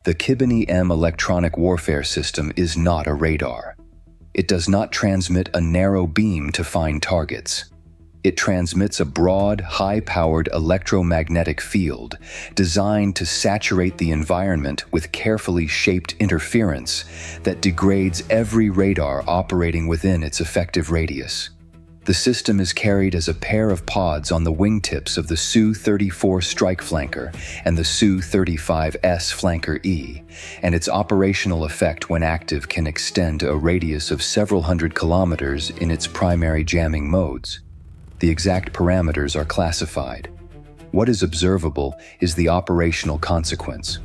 The Khibiny-M electronic warfare system is not a radar. It does not transmit a narrow beam to find targets. It transmits a broad, high-powered electromagnetic field designed to saturate the environment with carefully shaped interference that degrades every radar operating within its effective radius. The system is carried as a pair of pods on the wingtips of the Su-34 strike flanker and the Su-35S flanker E, and its operational effect when active can extend to a radius of several hundred kilometers in its primary jamming modes. The exact parameters are classified. What is observable is the operational consequence.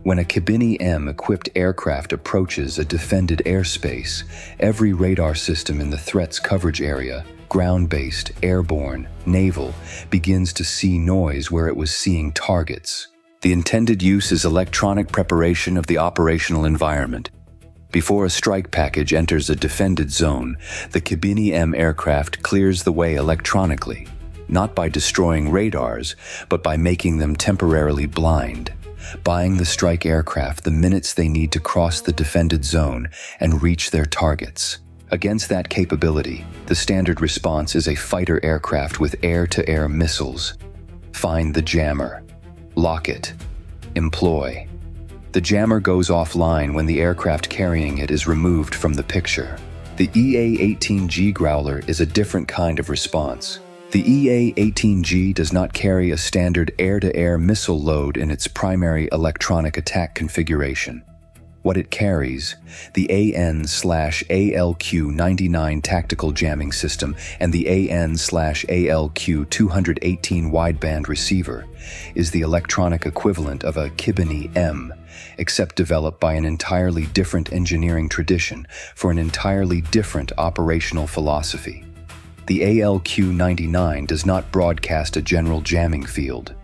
When a Khibiny-M equipped aircraft approaches a defended airspace, every radar system in the threat's coverage area, ground-based, airborne, naval, begins to see noise where it was seeing targets. The intended use is electronic preparation of the operational environment. Before a strike package enters a defended zone, the Khibiny-M aircraft clears the way electronically, not by destroying radars, but by making them temporarily blind, buying the strike aircraft the minutes they need to cross the defended zone and reach their targets. Against that capability, the standard response is a fighter aircraft with air-to-air missiles. Find the jammer. Lock it. Employ. The jammer goes offline when the aircraft carrying it is removed from the picture. The EA-18G Growler is a different kind of response. The EA-18G does not carry a standard air-to-air missile load in its primary electronic attack configuration. What it carries, the AN/ALQ-99 tactical jamming system and the AN/ALQ-218 wideband receiver, is the electronic equivalent of a Khibiny-M, except developed by an entirely different engineering tradition for an entirely different operational philosophy. The ALQ-99 does not broadcast a general jamming field.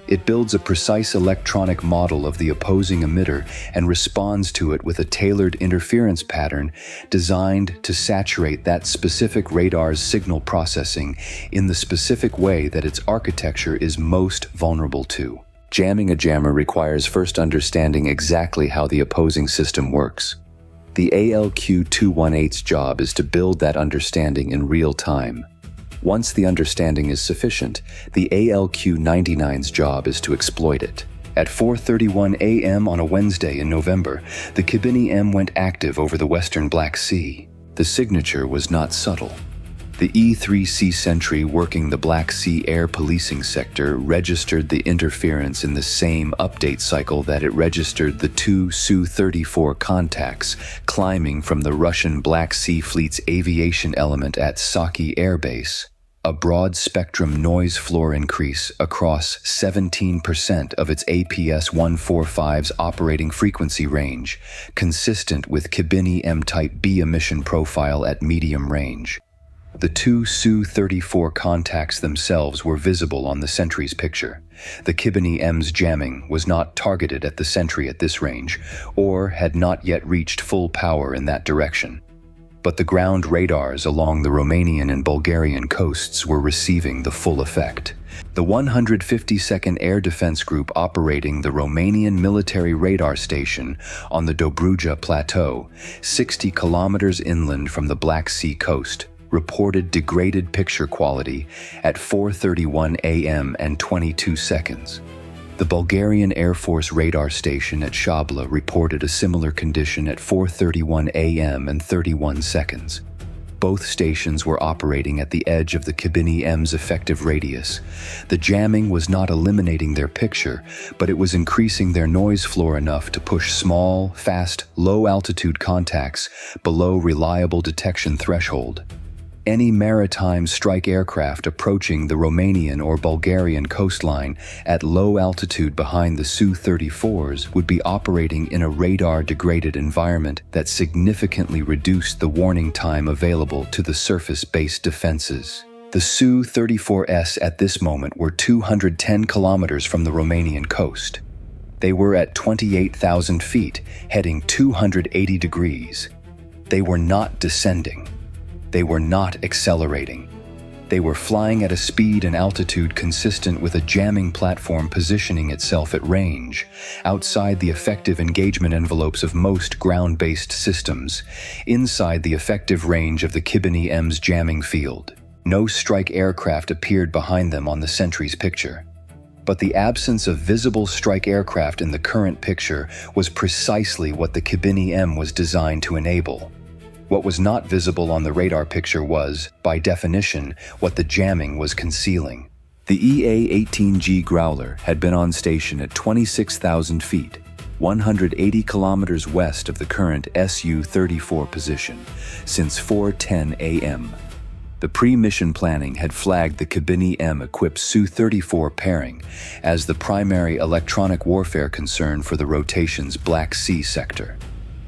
It builds a precise electronic model of the opposing emitter and responds to it with a tailored interference pattern designed to saturate that specific radar's signal processing in the specific way that its architecture is most vulnerable to. Jamming a jammer requires first understanding exactly how the opposing system works. The ALQ-218's job is to build that understanding in real time. Once the understanding is sufficient, the ALQ-99's job is to exploit it. At 4:31 a.m. on a Wednesday in November, the Khibiny-M went active over the western Black Sea. The signature was not subtle. The E-3C sentry working the Black Sea air policing sector registered the interference in the same update cycle that it registered the two Su-34 contacts climbing from the Russian Black Sea Fleet's aviation element at Saki Air Base. A broad-spectrum noise floor increase across 17% of its APS-145's operating frequency range, consistent with Khibiny-M Type B emission profile at medium range. The two Su-34 contacts themselves were visible on the sentry's picture. The Khibiny-M's jamming was not targeted at the sentry at this range, or had not yet reached full power in that direction. But the ground radars along the Romanian and Bulgarian coasts were receiving the full effect. The 152nd Air Defense Group operating the Romanian military radar station on the Dobruja Plateau, 60 kilometers inland from the Black Sea coast, reported degraded picture quality at 4:31 a.m. and 22 seconds. The Bulgarian Air Force radar station at Shabla reported a similar condition at 4:31 a.m. and 31 seconds. Both stations were operating at the edge of the Khibiny-M's effective radius. The jamming was not eliminating their picture, but it was increasing their noise floor enough to push small, fast, low-altitude contacts below reliable detection threshold. Any maritime strike aircraft approaching the Romanian or Bulgarian coastline at low altitude behind the Su-34s would be operating in a radar-degraded environment that significantly reduced the warning time available to the surface-based defenses. The Su-34s at this moment were 210 kilometers from the Romanian coast. They were at 28,000 feet, heading 280 degrees. They were not descending. They were not accelerating. They were flying at a speed and altitude consistent with a jamming platform positioning itself at range, outside the effective engagement envelopes of most ground-based systems, inside the effective range of the Khibiny-M's jamming field. No strike aircraft appeared behind them on the Sentry's picture. But the absence of visible strike aircraft in the current picture was precisely what the Khibiny-M was designed to enable. What was not visible on the radar picture was, by definition, what the jamming was concealing. The EA-18G Growler had been on station at 26,000 feet, 180 kilometers west of the current Su-34 position, since 4:10 a.m. The pre-mission planning had flagged the Khibiny-M-equipped Su-34 pairing as the primary electronic warfare concern for the rotation's Black Sea sector.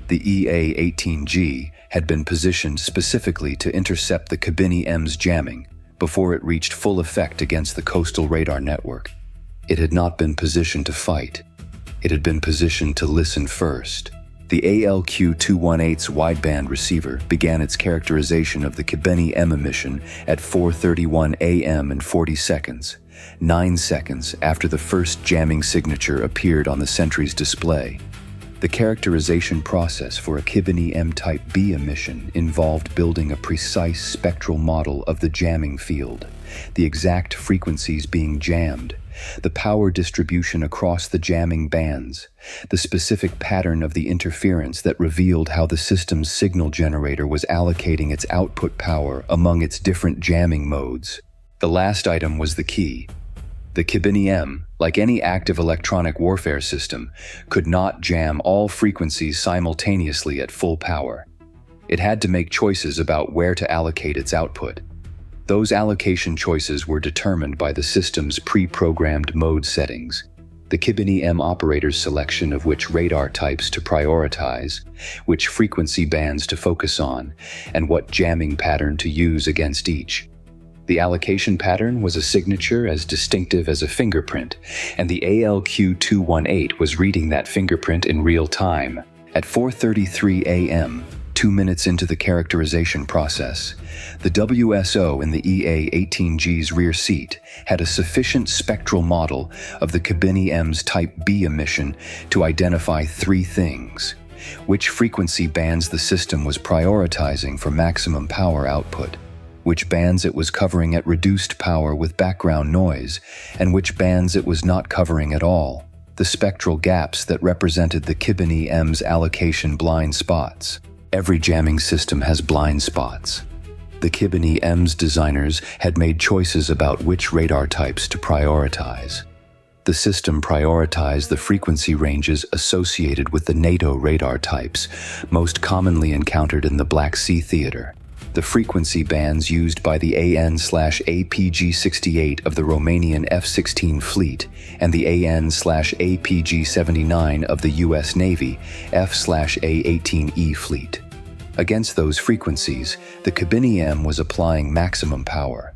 The EA-18G had been positioned specifically to intercept the Khibiny-M's jamming before it reached full effect against the coastal radar network. It had not been positioned to fight. It had been positioned to listen first. The ALQ-218's wideband receiver began its characterization of the Khibiny-M emission at 4:31 a.m. and 40 seconds, 9 seconds after the first jamming signature appeared on the Sentry's display. The characterization process for a Khibiny-M Type B emission involved building a precise spectral model of the jamming field, the exact frequencies being jammed, the power distribution across the jamming bands, the specific pattern of the interference that revealed how the system's signal generator was allocating its output power among its different jamming modes. The last item was the key. The Khibiny-M, like any active electronic warfare system, could not jam all frequencies simultaneously at full power. It had to make choices about where to allocate its output. Those allocation choices were determined by the system's pre-programmed mode settings, the Khibiny-M operator's selection of which radar types to prioritize, which frequency bands to focus on, and what jamming pattern to use against each. The allocation pattern was a signature as distinctive as a fingerprint, and the ALQ-218 was reading that fingerprint in real time. At 4:33 a.m., 2 minutes into the characterization process, the WSO in the EA-18G's rear seat had a sufficient spectral model of the Khibiny-M's Type B emission to identify 3 things: which frequency bands the system was prioritizing for maximum power output, which bands it was covering at reduced power with background noise, and which bands it was not covering at all, the spectral gaps that represented the Khibiny-M's allocation blind spots. Every jamming system has blind spots. The Khibiny-M's designers had made choices about which radar types to prioritize. The system prioritized the frequency ranges associated with the NATO radar types, most commonly encountered in the Black Sea theater. The frequency bands used by the AN/APG-68 of the Romanian F-16 fleet and the AN/APG-79 of the U.S. Navy F/A-18E fleet. Against those frequencies, the Khibiny-M was applying maximum power.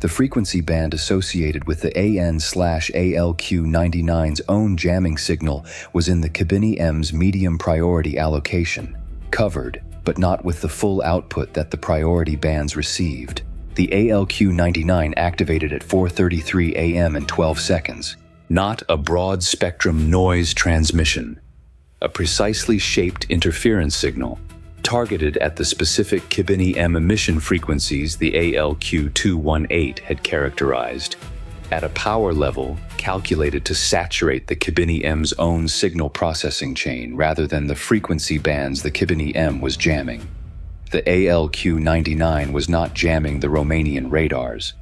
The frequency band associated with the AN/ALQ-99's own jamming signal was in the Khibiny-M's medium priority allocation, covered, but not with the full output that the priority bands received. The ALQ-99 activated at 4:33 a.m. and 12 seconds. Not a broad-spectrum noise transmission. A precisely shaped interference signal, targeted at the specific Khibiny-M emission frequencies the ALQ-218 had characterized, at a power level calculated to saturate the Khibiny-M's own signal processing chain rather than the frequency bands the Khibiny-M was jamming. The ALQ-99 was not jamming the Romanian radars.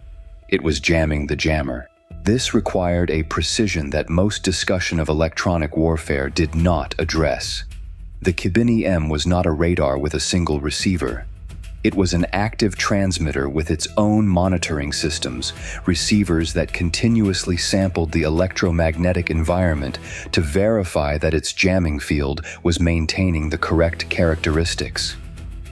It was jamming the jammer. This required a precision that most discussion of electronic warfare did not address. The Khibiny-M was not a radar with a single receiver. It was an active transmitter with its own monitoring systems, receivers that continuously sampled the electromagnetic environment to verify that its jamming field was maintaining the correct characteristics.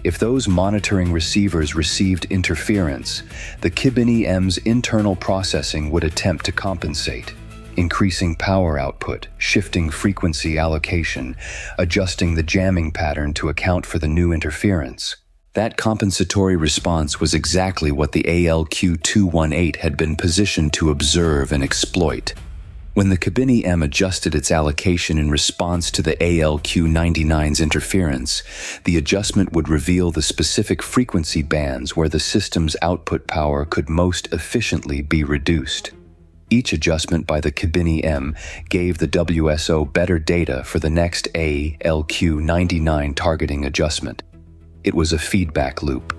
If those monitoring receivers received interference, the Khibiny-M's internal processing would attempt to compensate, increasing power output, shifting frequency allocation, adjusting the jamming pattern to account for the new interference. That compensatory response was exactly what the ALQ-218 had been positioned to observe and exploit. When the Khibiny-M adjusted its allocation in response to the ALQ-99's interference, the adjustment would reveal the specific frequency bands where the system's output power could most efficiently be reduced. Each adjustment by the Khibiny-M gave the WSO better data for the next ALQ-99 targeting adjustment. It was a feedback loop.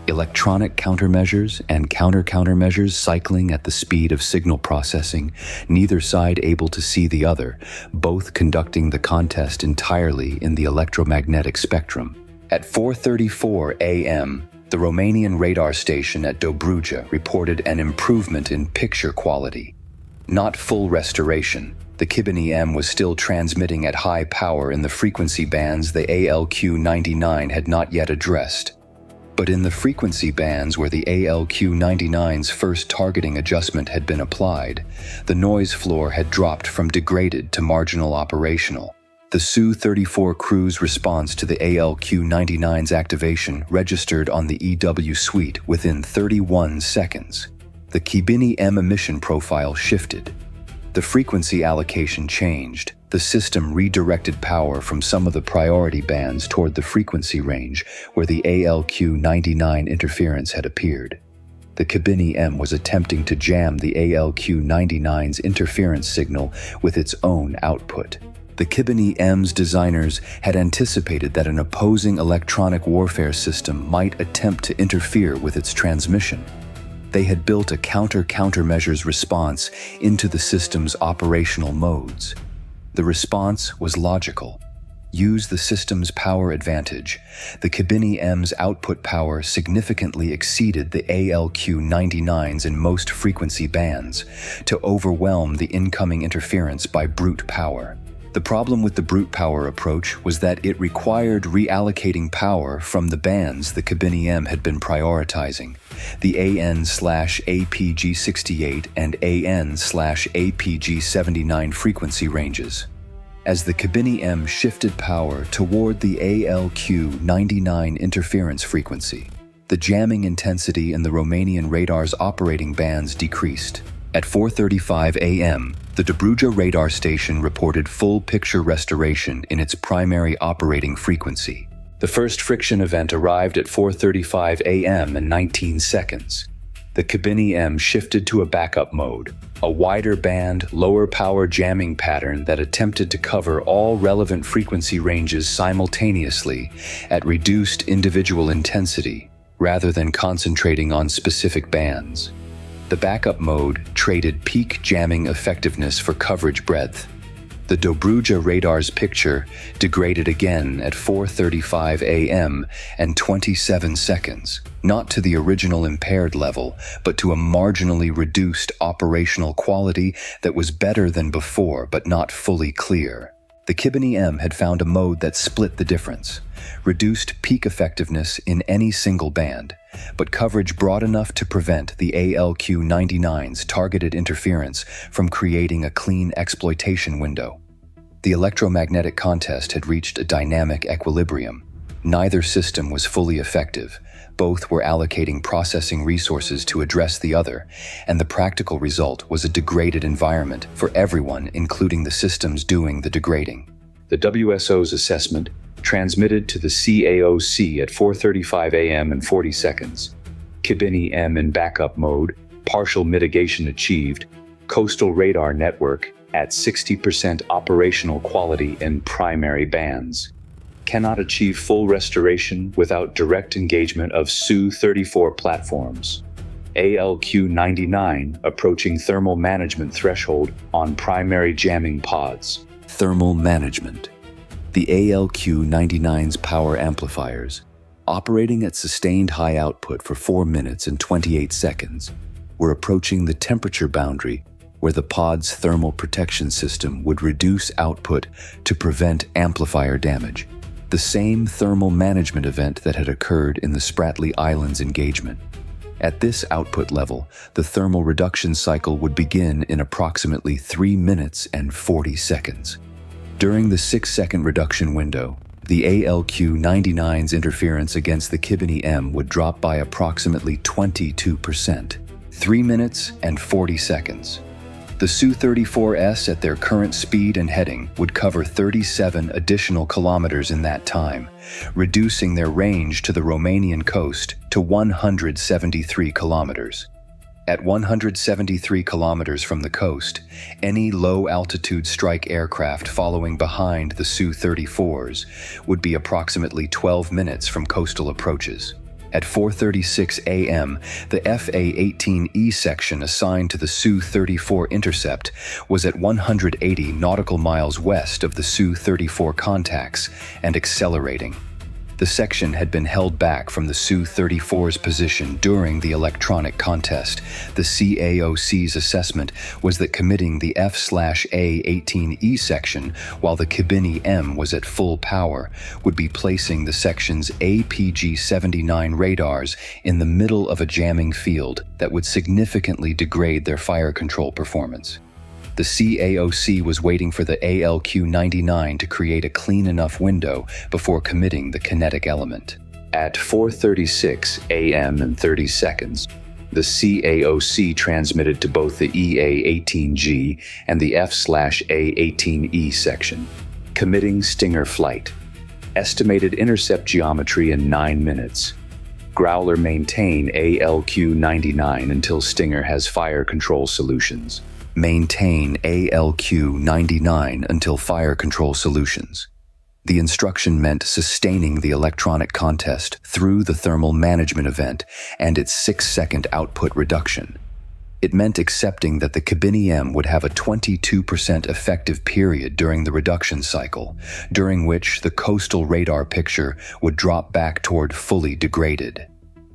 Electronic countermeasures and countermeasures cycling at the speed of signal processing, neither side able to see the other, both conducting the contest entirely in the electromagnetic spectrum. At 4:34 a.m., the Romanian radar station at Dobruja reported an improvement in picture quality. Not full restoration. The Khibiny-M was still transmitting at high power in the frequency bands the ALQ-99 had not yet addressed. But in the frequency bands where the ALQ-99's first targeting adjustment had been applied, the noise floor had dropped from degraded to marginal operational. The Su-34 crew's response to the ALQ-99's activation registered on the EW suite within 31 seconds. The Khibiny-M emission profile shifted. The frequency allocation changed. The system redirected power from some of the priority bands toward the frequency range where the ALQ-99 interference had appeared. The Khibiny-M was attempting to jam the ALQ-99's interference signal with its own output. The Khibiny-M's designers had anticipated that an opposing electronic warfare system might attempt to interfere with its transmission. They had built a countermeasures response into the system's operational modes. The response was logical. Use the system's power advantage. The Khibiny-M's output power significantly exceeded the ALQ-99's in most frequency bands to overwhelm the incoming interference by brute power. The problem with the brute power approach was that it required reallocating power from the bands the Khibiny-M had been prioritizing, the AN/APG68 and AN/APG79 frequency ranges. As the Khibiny-M shifted power toward the ALQ-99 interference frequency, the jamming intensity in the Romanian radar's operating bands decreased. At 4:35 a.m., the Dobruja radar station reported full picture restoration in its primary operating frequency. The first friction event arrived at 4:35 a.m. and 19 seconds. The Khibiny-M shifted to a backup mode, a wider band, lower power jamming pattern that attempted to cover all relevant frequency ranges simultaneously at reduced individual intensity, rather than concentrating on specific bands. The backup mode traded peak jamming effectiveness for coverage breadth. The Dobruja radar's picture degraded again at 4:35 a.m. and 27 seconds, not to the original impaired level, but to a marginally reduced operational quality that was better than before but not fully clear. The Khibiny-M had found a mode that split the difference, reduced peak effectiveness in any single band, but coverage broad enough to prevent the ALQ-99's targeted interference from creating a clean exploitation window. The electromagnetic contest had reached a dynamic equilibrium. Neither system was fully effective. Both were allocating processing resources to address the other, and the practical result was a degraded environment for everyone, including the systems doing the degrading. The WSO's assessment transmitted to the CAOC at 4:35 a.m. and 40 seconds. Khibiny-M in backup mode, partial mitigation achieved, coastal radar network at 60% operational quality in primary bands. Cannot achieve full restoration without direct engagement of Su-34 platforms. ALQ-99 approaching thermal management threshold on primary jamming pods. Thermal management. The ALQ-99's power amplifiers, operating at sustained high output for 4 minutes and 28 seconds, were approaching the temperature boundary where the pod's thermal protection system would reduce output to prevent amplifier damage. The same thermal management event that had occurred in the Spratly Islands engagement. At this output level, the thermal reduction cycle would begin in approximately 3 minutes and 40 seconds. During the 6-second reduction window, The ALQ-99's interference against the Khibiny-M would drop by approximately 22%, 3 minutes and 40 seconds. The Su-34S at their current speed and heading would cover 37 additional kilometers in that time, reducing their range to the Romanian coast to 173 kilometers. At 173 kilometers from the coast, any low-altitude strike aircraft following behind the Su-34s would be approximately 12 minutes from coastal approaches. At 4:36 a.m., the FA-18E section assigned to the Su-34 intercept was at 180 nautical miles west of the Su-34 contacts and accelerating. The section had been held back from the Su-34's position during the electronic contest. The CAOC's assessment was that committing the F/A-18E section while the Khibiny-M was at full power would be placing the section's APG-79 radars in the middle of a jamming field that would significantly degrade their fire control performance. The CAOC was waiting for the ALQ-99 to create a clean enough window before committing the kinetic element. At 4:36 a.m. and 30 seconds, the CAOC transmitted to both the EA-18G and the F/A-18E section, committing Stinger flight. Estimated intercept geometry in 9 minutes. Growler maintain ALQ-99 until Stinger has fire control solutions. Maintain ALQ-99 until fire control solutions. The instruction meant sustaining the electronic contest through the thermal management event and its 6-second output reduction. It meant accepting that the Khibiny-M would have a 22% effective period during the reduction cycle, during which the coastal radar picture would drop back toward fully degraded.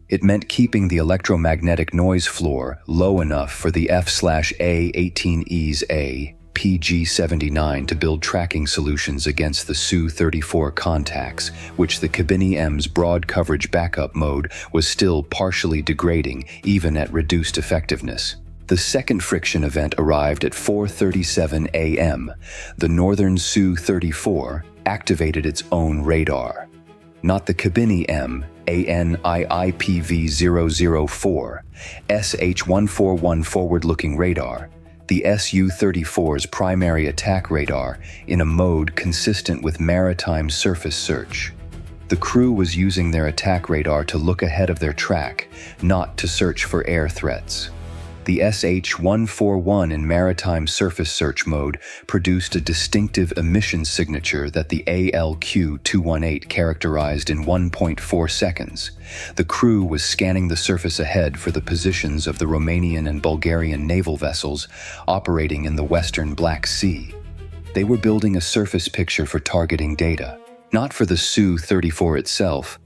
It meant keeping the electromagnetic noise floor low enough for the F/A-18E's APG-79 to build tracking solutions against the Su-34 contacts, which the Khibiny-M's broad coverage backup mode was still partially degrading even at reduced effectiveness. The second friction event arrived at 4:37 a.m. The northern Su-34 activated its own radar. Not the Khibiny-M, ANIIPV-004, SH-141 forward-looking radar, the Su-34's primary attack radar in a mode consistent with maritime surface search. The crew was using their attack radar to look ahead of their track, not to search for air threats. The SH-141 in maritime surface search mode produced a distinctive emission signature that the ALQ-218 characterized in 1.4 seconds. The crew was scanning the surface ahead for the positions of the Romanian and Bulgarian naval vessels operating in the western Black Sea. They were building a surface picture for targeting data, not for the Su-34 itself.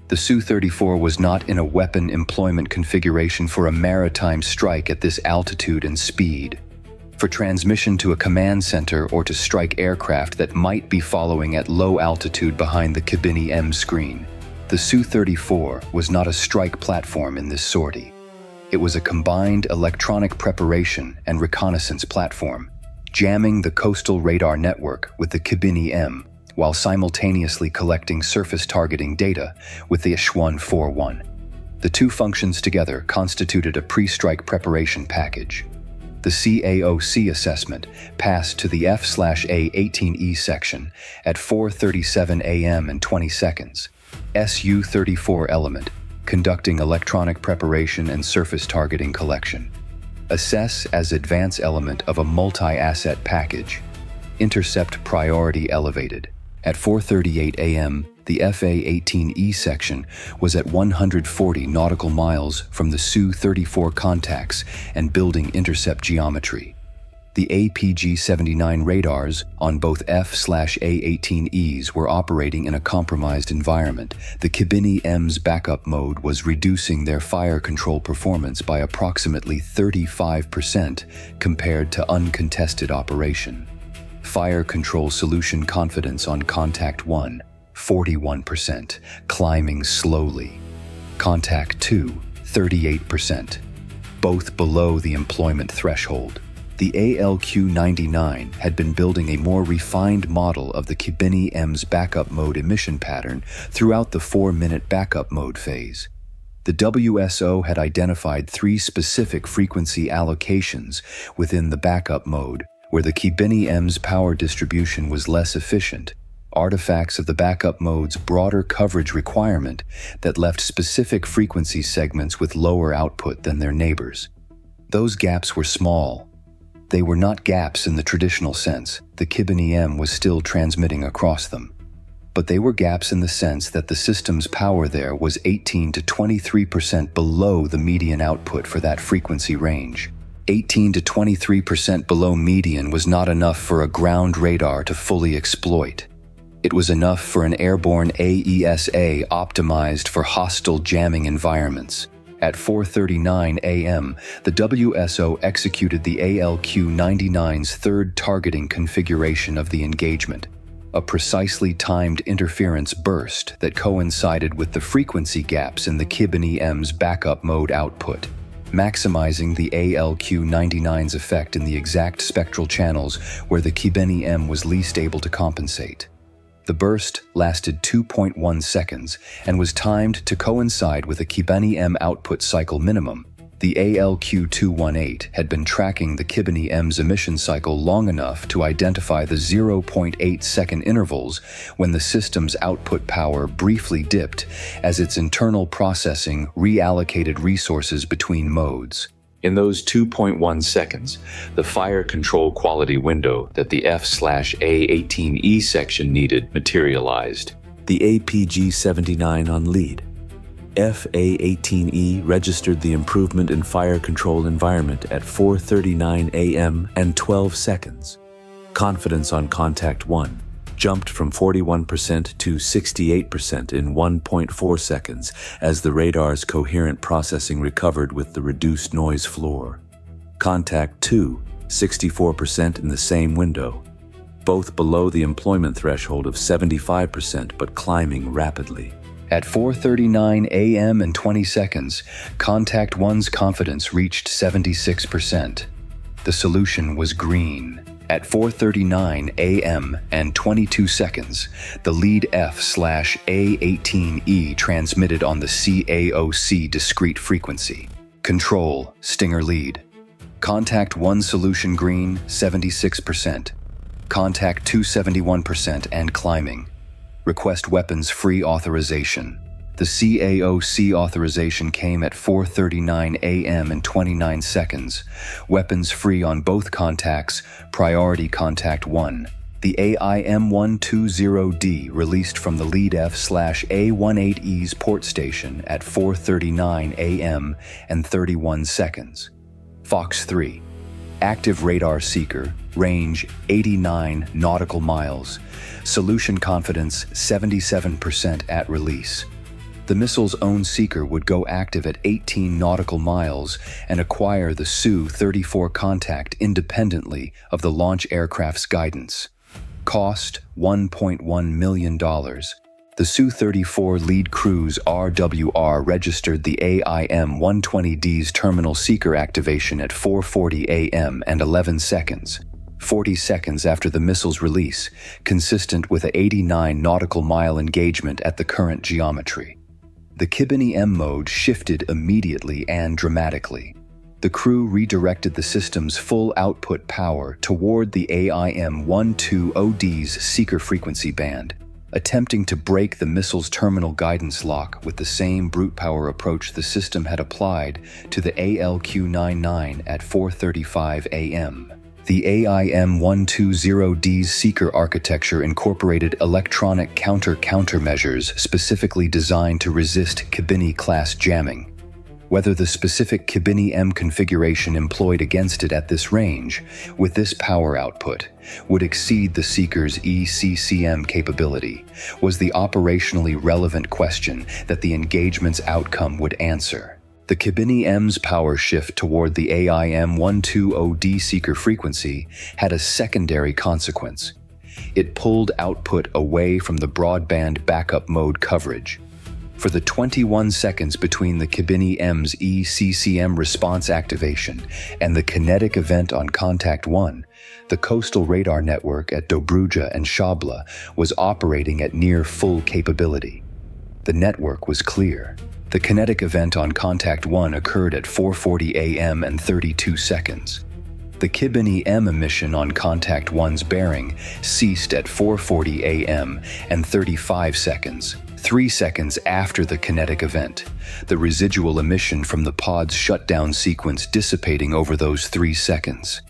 The Su-34 was not in a weapon employment configuration for a maritime strike at this altitude and speed, for transmission to a command center or to strike aircraft that might be following at low altitude behind the Khibiny-M screen. The Su-34 was not a strike platform in this sortie. It was a combined electronic preparation and reconnaissance platform, jamming the coastal radar network with the Khibiny-M, while simultaneously collecting surface targeting data with the SH-141. The two functions together constituted a pre-strike preparation package. The CAOC assessment passed to the F/A-18E section at 4:37 a.m. and 20 seconds. Su-34 element, conducting electronic preparation and surface targeting collection. Assess as advance element of a multi-asset package. Intercept priority elevated. At 4:38 a.m., the FA-18E section was at 140 nautical miles from the Su-34 contacts and building intercept geometry. The APG-79 radars on both F/A-18Es were operating in a compromised environment. The Khibiny-M's backup mode was reducing their fire control performance by approximately 35% compared to uncontested operation. Fire control solution confidence on Contact 1, 41%, climbing slowly. Contact 2, 38%, both below the employment threshold. The ALQ-99 had been building a more refined model of the Khibiny-M's backup mode emission pattern throughout the 4-minute backup mode phase. The WSO had identified 3 specific frequency allocations within the backup mode, where the Khibiny-M's power distribution was less efficient, artifacts of the backup mode's broader coverage requirement that left specific frequency segments with lower output than their neighbors. Those gaps were small. They were not gaps in the traditional sense. The Khibiny-M was still transmitting across them. But they were gaps in the sense that the system's power there was 18 to 23% below the median output for that frequency range. 18 to 23% below median was not enough for a ground radar to fully exploit. It was enough for an airborne AESA optimized for hostile jamming environments. At 4:39 a.m., the WSO executed the ALQ-99's third targeting configuration of the engagement, a precisely timed interference burst that coincided with the frequency gaps in the Khibiny-M's backup mode output, maximizing the ALQ-99's effect in the exact spectral channels where the Khibiny-M was least able to compensate. The burst lasted 2.1 seconds and was timed to coincide with a Khibiny-M output cycle minimum. The ALQ-218 had been tracking the Khibiny-M's emission cycle long enough to identify the 0.8-second intervals when the system's output power briefly dipped as its internal processing reallocated resources between modes. In those 2.1 seconds, the fire control quality window that the F/A18E section needed materialized. The APG-79 on lead. FA18E registered the improvement in fire control environment at 4:39 a.m. and 12 seconds. Confidence on contact 1 jumped from 41% to 68% in 1.4 seconds as the radar's coherent processing recovered with the reduced noise floor. Contact 2, 64% in the same window, both below the employment threshold of 75% but climbing rapidly. At 4:39 a.m. and 20 seconds, Contact 1's confidence reached 76%. The solution was green. At 4:39 a.m. and 22 seconds, the lead F/A18E transmitted on the CAOC discrete frequency. Control, Stinger lead. Contact 1 solution green, 76%. Contact 2, 71% and climbing. Request weapons free authorization. The CAOC authorization came at 4:39 a.m. and 29 seconds. Weapons free on both contacts, priority contact 1. The AIM-120D released from the lead F/A18E's port station at 4:39 a.m. and 31 seconds. Fox 3. Active radar seeker, range 89 nautical miles. Solution confidence 77% at release. The missile's own seeker would go active at 18 nautical miles and acquire the Su-34 contact independently of the launch aircraft's guidance. Cost $1.1 million. The Su-34 lead cruise RWR registered the AIM-120D's terminal seeker activation at 4:40 a.m. and 11 seconds. 40 seconds after the missile's release, consistent with an 89 nautical mile engagement at the current geometry. The Khibiny-M mode shifted immediately and dramatically. The crew redirected the system's full output power toward the AIM-120D's seeker frequency band, attempting to break the missile's terminal guidance lock with the same brute power approach the system had applied to the ALQ-99 at 4:35 a.m. The AIM-120D's seeker architecture incorporated electronic countermeasures specifically designed to resist Khibiny-class jamming. Whether the specific Khibiny-M configuration employed against it at this range, with this power output, would exceed the seeker's ECCM capability, was the operationally relevant question that the engagement's outcome would answer. The Khibiny-M's power shift toward the AIM-120D seeker frequency had a secondary consequence. It pulled output away from the broadband backup mode coverage. For the 21 seconds between the Khibiny-M's ECCM response activation and the kinetic event on Contact 1, the coastal radar network at Dobruja and Shabla was operating at near full capability. The network was clear. The kinetic event on Contact 1 occurred at 4:40 a.m. and 32 seconds. The Khibiny-M emission on Contact 1's bearing ceased at 4:40 a.m. and 35 seconds, 3 seconds after the kinetic event, the residual emission from the pod's shutdown sequence dissipating over those 3 seconds.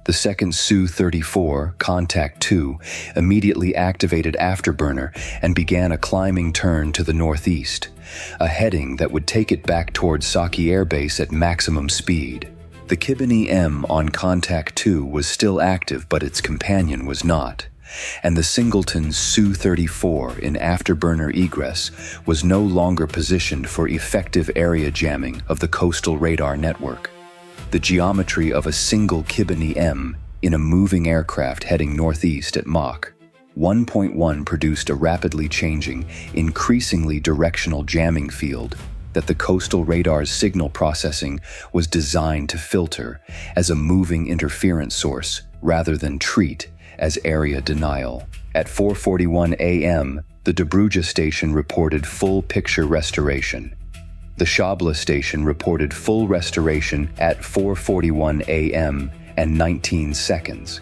The second Su-34, Contact 2, immediately activated afterburner and began a climbing turn to the northeast, a heading that would take it back towards Saki Air Base at maximum speed. The Khibiny-M on Contact 2 was still active, but its companion was not, and the singleton Su-34 in afterburner egress was no longer positioned for effective area jamming of the coastal radar network. The geometry of a single Khibiny-M in a moving aircraft heading northeast at Mach 1.1 produced a rapidly changing, increasingly directional jamming field that the coastal radar's signal processing was designed to filter as a moving interference source rather than treat as area denial. At 4:41 a.m., the Dobruja station reported full picture restoration. The Shabla station reported full restoration at 4:41 a.m. and 19 seconds.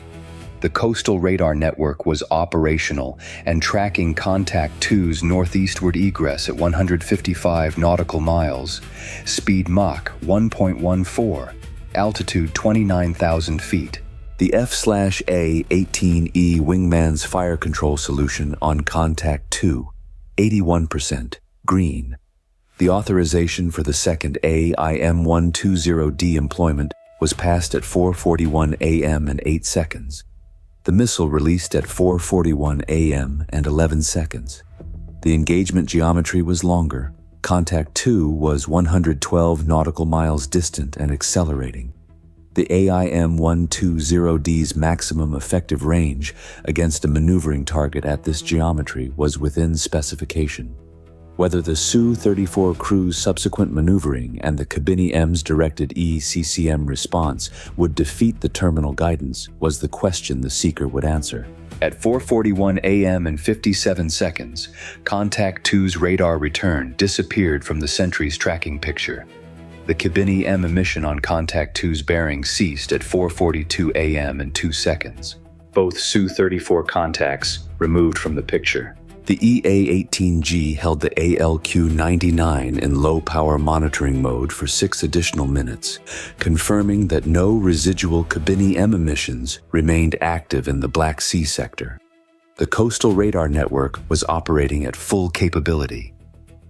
The coastal radar network was operational and tracking Contact 2's northeastward egress at 155 nautical miles, speed Mach 1.14, altitude 29,000 feet. The F/A-18E Wingman's fire control solution on Contact 2, 81%, green. The authorization for the second AIM-120D employment was passed at 4:41 a.m. and 8 seconds. The missile released at 4:41 a.m. and 11 seconds. The engagement geometry was longer. Contact 2 was 112 nautical miles distant and accelerating. The AIM-120D's maximum effective range against a maneuvering target at this geometry was within specification. Whether the Su-34 crew's subsequent maneuvering and the Khibiny-M's directed ECCM response would defeat the terminal guidance was the question the seeker would answer. At 4:41 a.m. and 57 seconds, Contact 2's radar return disappeared from the Sentry's tracking picture. The Khibiny-M emission on Contact 2's bearing ceased at 4:42 a.m. and 2 seconds. Both Su-34 contacts removed from the picture. The EA-18G held the ALQ-99 in low-power monitoring mode for 6 additional minutes, confirming that no residual Khibiny-M emissions remained active in the Black Sea sector. The coastal radar network was operating at full capability.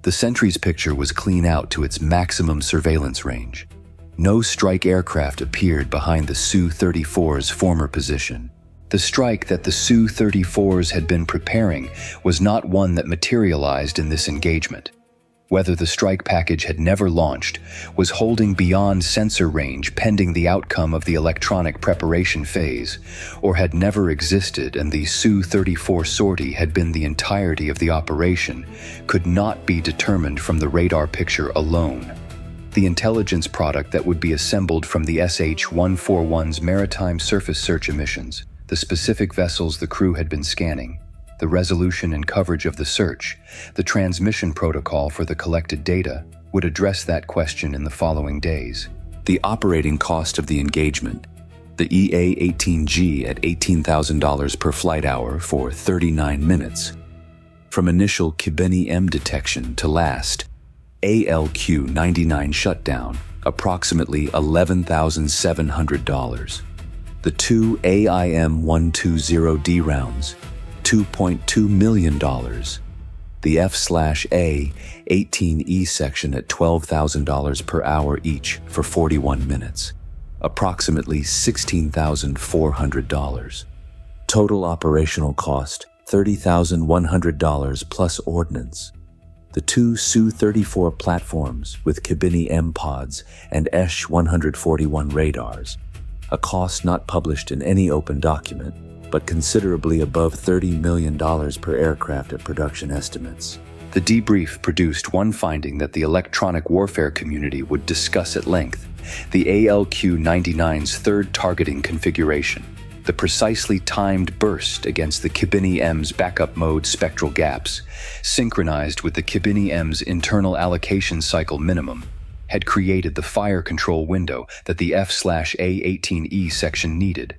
The Sentry's picture was clean out to its maximum surveillance range. No strike aircraft appeared behind the Su-34's former position. The strike that the Su-34s had been preparing was not one that materialized in this engagement. Whether the strike package had never launched, was holding beyond sensor range pending the outcome of the electronic preparation phase, or had never existed and the Su-34 sortie had been the entirety of the operation, could not be determined from the radar picture alone. The intelligence product that would be assembled from the SH-141's maritime surface search emissions, the specific vessels the crew had been scanning, the resolution and coverage of the search, the transmission protocol for the collected data, would address that question in the following days. The operating cost of the engagement, the EA-18G at $18,000 per flight hour for 39 minutes. From initial Khibiny-M detection to last ALQ-99 shutdown, approximately $11,700. The 2 AIM-120D rounds, $2.2 million. The F/A-18E section at $12,000 per hour each for 41 minutes, approximately $16,400. Total operational cost, $30,100 plus ordnance. The 2 Su-34 platforms with Khibiny-M pods and ESH-141 radars, a cost not published in any open document, but considerably above $30 million per aircraft at production estimates. The debrief produced one finding that the electronic warfare community would discuss at length: the ALQ-99's third targeting configuration, the precisely timed burst against the Khibiny-M's backup mode spectral gaps, synchronized with the Khibiny-M's internal allocation cycle minimum, had created the fire control window that the F/A-18E section needed.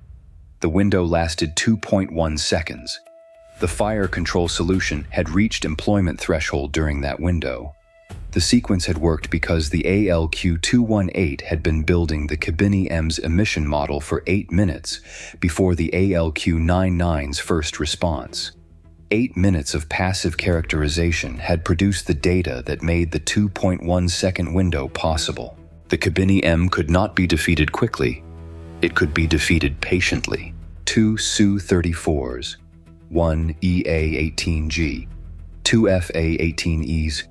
The window lasted 2.1 seconds. The fire control solution had reached employment threshold during that window. The sequence had worked because the ALQ-218 had been building the Khibiny-M's emission model for 8 minutes before the ALQ-99's first response. 8 minutes of passive characterization had produced the data that made the 2.1-second window possible. The Khibiny-M could not be defeated quickly. It could be defeated patiently. 2 Su-34s, 1 EA-18G, 2 F/A-18Es,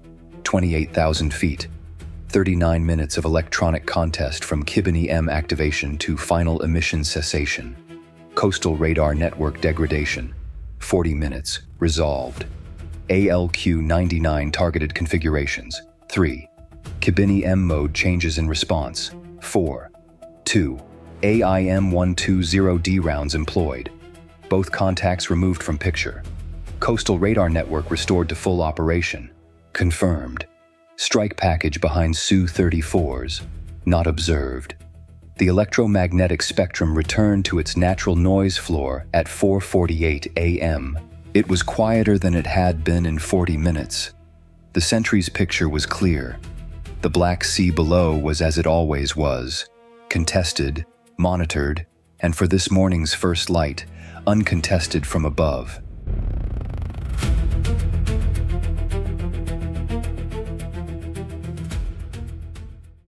28,000 feet, 39 minutes of electronic contest from Khibiny-M activation to final emission cessation. Coastal radar network degradation, 40 minutes, resolved. ALQ-99 targeted configurations, 3. Khibiny-M mode changes in response, 4. 2. AIM-120D rounds employed. Both contacts removed from picture. Coastal radar network restored to full operation. Confirmed. Strike package behind Su-34s. Not observed. The electromagnetic spectrum returned to its natural noise floor at 4:48 a.m. It was quieter than it had been in 40 minutes. The sentry's picture was clear. The Black Sea below was as it always was. Contested, monitored, and for this morning's first light, uncontested from above.